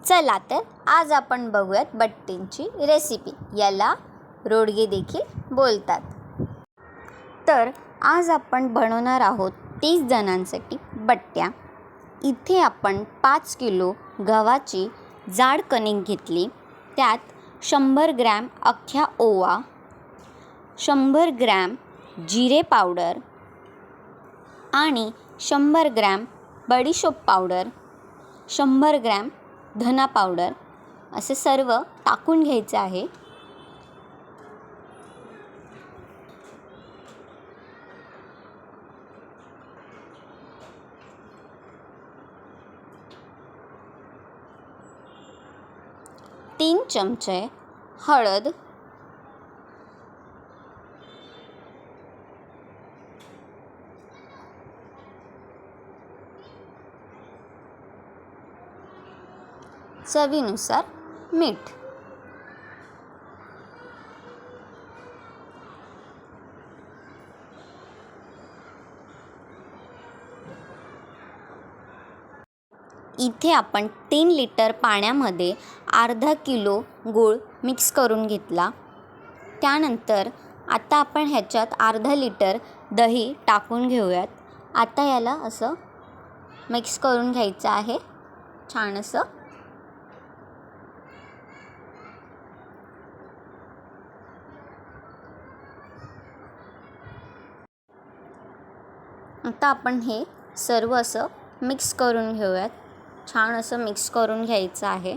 चला तर आज आपण बघूयात बट्टींची रेसिपी. याला रोडगे देखील बोलतात. तर आज आपण बनवणार आहोत 30 जणांसाठी बट्ट्या. इथे आपण 5 किलो गव्हाची जाड कणिक घेतली. त्यात 100 ग्रॅम अख्ख्या ओवा, 100 ग्रॅम जिरे पावडर आणि 100 ग्रॅम बडीशोप पावडर, 100 ग्रॅम धना पावडर असे सर्व टाकून घ्यायचे आहे. तीन चमचे हळद, चवीनुसार मीठ, इथे आपण 3 लिटर पाण्यामध्ये अर्धा किलो गूळ मिक्स करून घेतला. त्यानंतर आता आपण ह्याच्यात अर्धा लिटर दही टाकून घेऊयात. आता याला असं मिक्स करून घ्यायचं आहे छान असं. आता आपण हे सर्व असं मिक्स करून घेऊयात. छान असं मिक्स करून घ्यायचं आहे.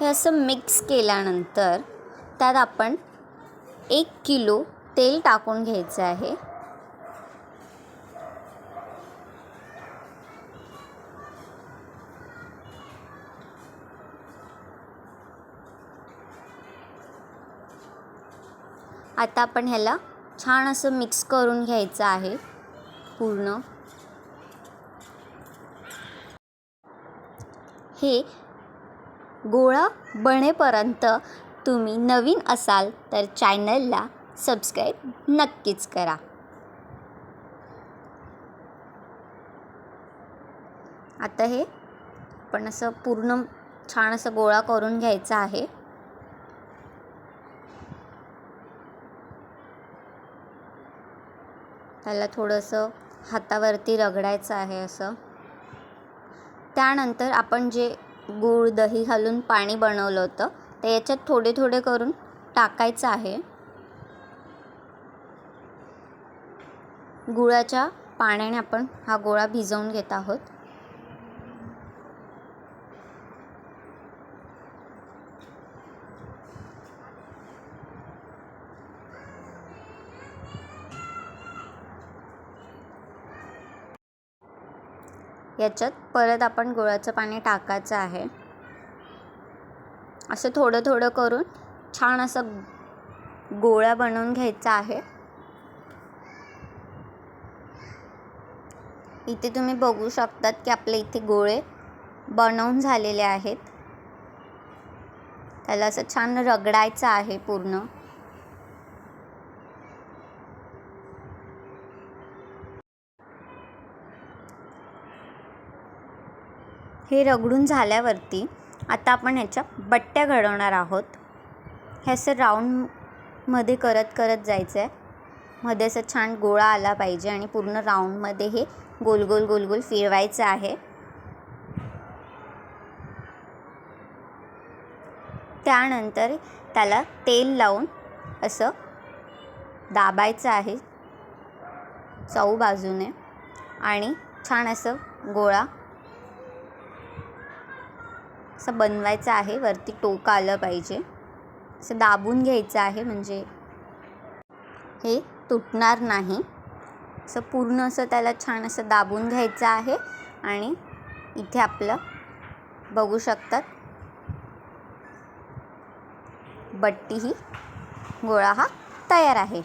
हे असं मिक्स केल्यानंतर त्यात आपण 1 किलो तेल टाकून घ्यायचं आहे. आता आपण ह्याला छान असं मिक्स करून घ्यायचं आहे पूर्ण. हे गोळा बनेपर्यंत तुम्ही नवीन असाल तर चॅनलला सबस्क्राईब नक्कीच करा. आता हे आपण असं पूर्ण छान असं गोळा करून घ्यायचा आहे. त्याला थोडंसं हातावरती रगडायचं आहे असं. त्यानंतर आपण जे गूळ दही घालून पाणी बनवलं होतं ते याच्यात थोडे थोडे करून टाकायचं आहे. गुळाच्या पाण्याने आपण हा गोळा भिजवून घेत आहोत. याच्यात परत आपण गुळाचं पाणी टाकायचं आहे. असं थोडं थोडं करून छान असं गोळा बनवून घ्यायचा आहे. इथे तुम्ही बघू शकतात की आपले इथे गोळे बनवून झालेले आहेत. त्याला असं छान रगडायचं आहे पूर्ण. हे रगडून झाल्यावरती आता आपण ह्याच्या बट्ट्या घडवणार आहोत. हे असं राऊंडमध्ये करत करत जायचं आहे. मध्ये असं छान गोळा आला पाहिजे आणि पूर्ण राऊंडमध्ये हे गोल गोल गोल गोल फिरवायचं आहे. त्यानंतर त्याला तेल लावून असं दाबायचं आहे चौ बाजूने आणि छान असं गोळा असं बनवायचं आहे. वरती टोक आलं पाहिजे. असं दाबून घ्यायचं आहे म्हणजे हे तुटणार नाही. असं पूर्ण असं त्याला छान असं दाबून घ्यायचं आहे. आणि इथे आपलं बघू शकतात बट्टी ही गोळा हा तयार आहे.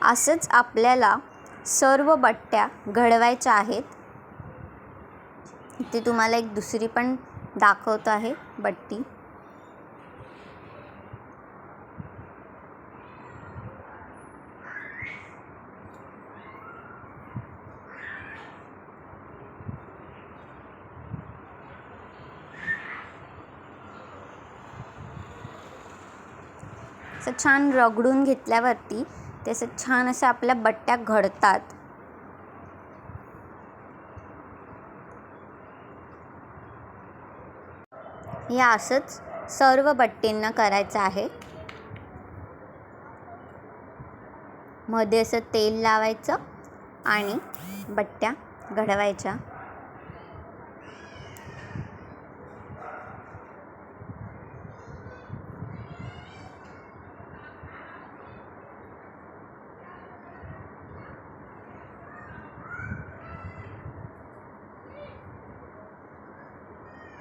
असंच आपल्याला सर्व बट्ट्या घडवायच्या आहेत. इथे तुम्हाला एक दुसरी पण दाखवत आहे बट्टी. असं छान रगडून घेतल्यावरती ते असं छान असं आपल्या बट्ट्या घडतात. या असंच सर्व बट्टींना करायचं आहे. मध्ये असं तेल लावायचं आणि बट्ट्या घडवायच्या.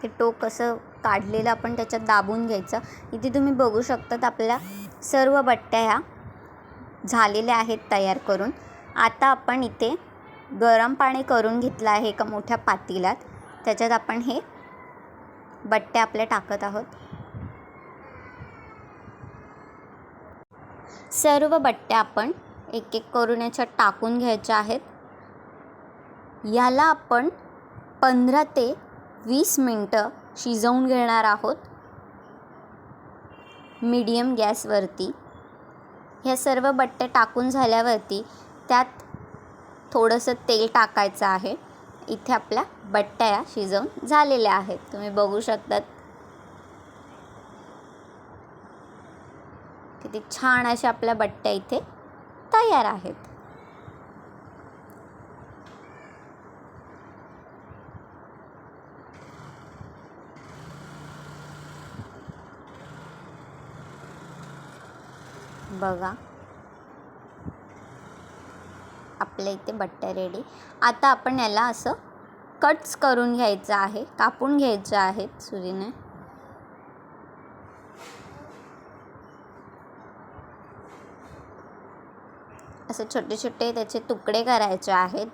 ते टोक असं काढलेलं आपण त्याच्यात दाबून घ्यायचं. इथे तुम्ही बघू शकतात आपल्या सर्व बट्ट्या ह्या झालेल्या आहेत तयार करून. आता आपण इथे गरम पाणी करून घेतलं आहे एका मोठ्या पातेल्यात. त्याच्यात आपण हे बट्ट्या आपल्या टाकत आहोत. सर्व बट्ट्या आपण एक एक करून याच्यात टाकून घ्यायच्या आहेत. याला आपण 15 ते 20 मिनटं शिजवून घेणार आहोत मीडियम गॅसवरती. ह्या सर्व बट्ट्या टाकून झाल्यावरती त्यात थोडंसं तेल टाकायचं आहे. इथे आपल्या बट्ट्या या शिजवून झालेल्या आहेत. तुम्ही बघू शकतात किती छान अशा आपल्या बट्ट्या इथे तयार आहेत. बघा आपल्या इथे बट्ट्या रेडी. आता आपण याला असं कट्स करून घ्यायचं आहे, कापून घ्यायचे आहेत सुरीने. असे छोटे छोटे त्याचे तुकडे करायचे आहेत.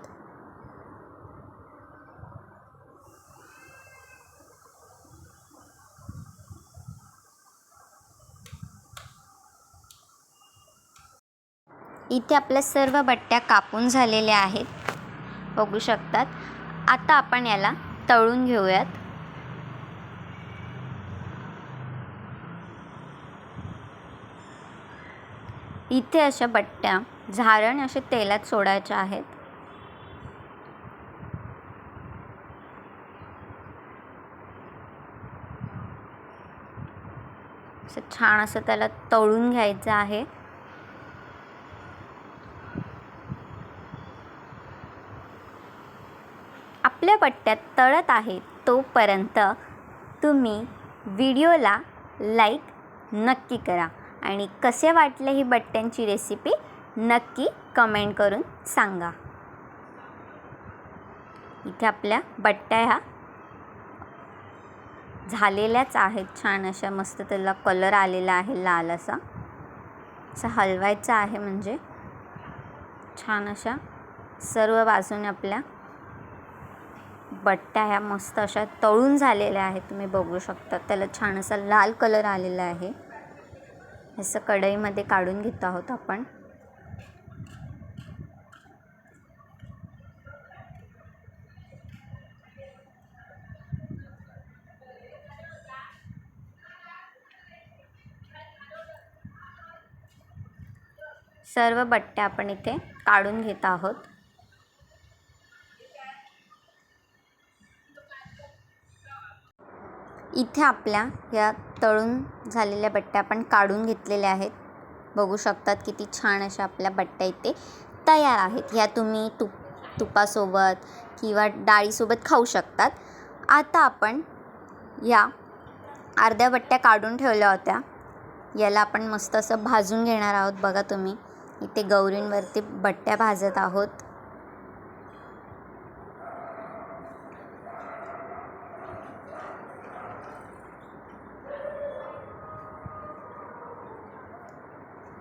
इथे आपल्या सर्व बट्ट्या कापून झालेल्या आहेत, बघू शकतात. आता आपण याला तळून घेऊयात. इथे अशा बट्ट्या झारण असे तेलात सोडायच्या आहेत. असं छान असं त्याला तळून घ्यायचं आहे. आपल्या बट्ट्या तळत आहेत तोपर्यंत तुम्ही व्हिडिओला लाईक नक्की करा आणि कसे वाटले ही बट्ट्यांची रेसिपी नक्की कमेंट करून सांगा. इथे आपल्या बट्ट्या ह्या झालेल्याच आहेत. छान अशा मस्त त्याला कलर आलेला आहे लाल असा. असं हलवायचं आहे म्हणजे छान अशा सर्व बाजूने आपल्या बट्ट्या ह्या मस्त अशा तळून झालेल्या आहेत. तुम्ही बघू शकता त्याला छान असा लाल कलर आलेला आहे. असं कढईमध्ये काढून घेत आहोत आपण. सर्व बट्ट्या आपण इथे काढून घेत आहोत. इथे आपल्या या तळून झालेल्या बट्ट्या आपण काढून घेतलेल्या आहेत. बघू शकतात किती छान अशा आपल्या बट्ट्या इथे तयार आहेत. ह्या तुम्ही तुपासोबत किंवा डाळीसोबत खाऊ शकतात. आता आपण या अर्ध्या बट्ट्या काढून ठेवल्या होत्या, याला आपण मस्त असं भाजून घेणार आहोत. बघा तुम्ही इथे गौरींवरती बट्ट्या भाजत आहोत.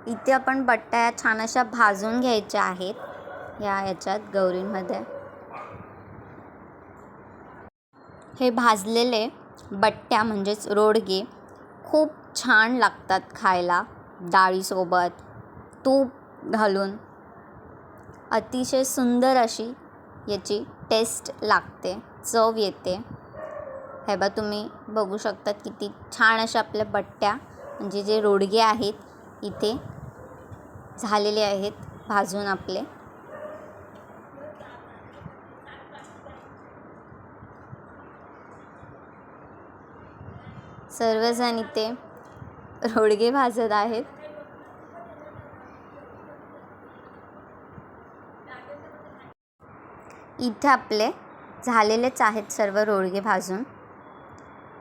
इथे आपण बट्ट्या या छान अशा भाजून घ्यायच्या आहेत याच्यात गौरींमध्ये. हे भाजलेले बट्ट्या म्हणजेच रोडगे खूप छान लागतात खायला. डाळीसोबत तूप घालून अतिशय सुंदर अशी याची टेस्ट लागते, चव येते. हे बघा तुम्ही बघू शकतात किती छान अशा आपल्या बट्ट्या म्हणजे जे रोडगे आहेत इथे झालेले आहेत भाजून आपले. सर्वजण इथे रोडगे भाजत आहेत. इथे आपले झालेलेच आहेत सर्व रोडगे भाजून.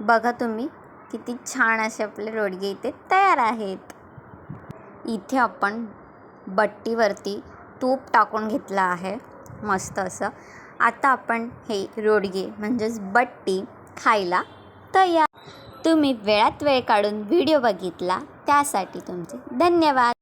बघा तुम्ही किती छान असे आपले रोडगे इथे तयार आहेत. इथे आपण बट्टीवरती तूप टाकून घेतलं आहे मस्त असं. आता आपण हे रोडगे म्हणजेच बट्टी खायला तयार. तुम्ही वेळात वेळ काढून व्हिडिओ बघितला त्यासाठी तुमचे धन्यवाद.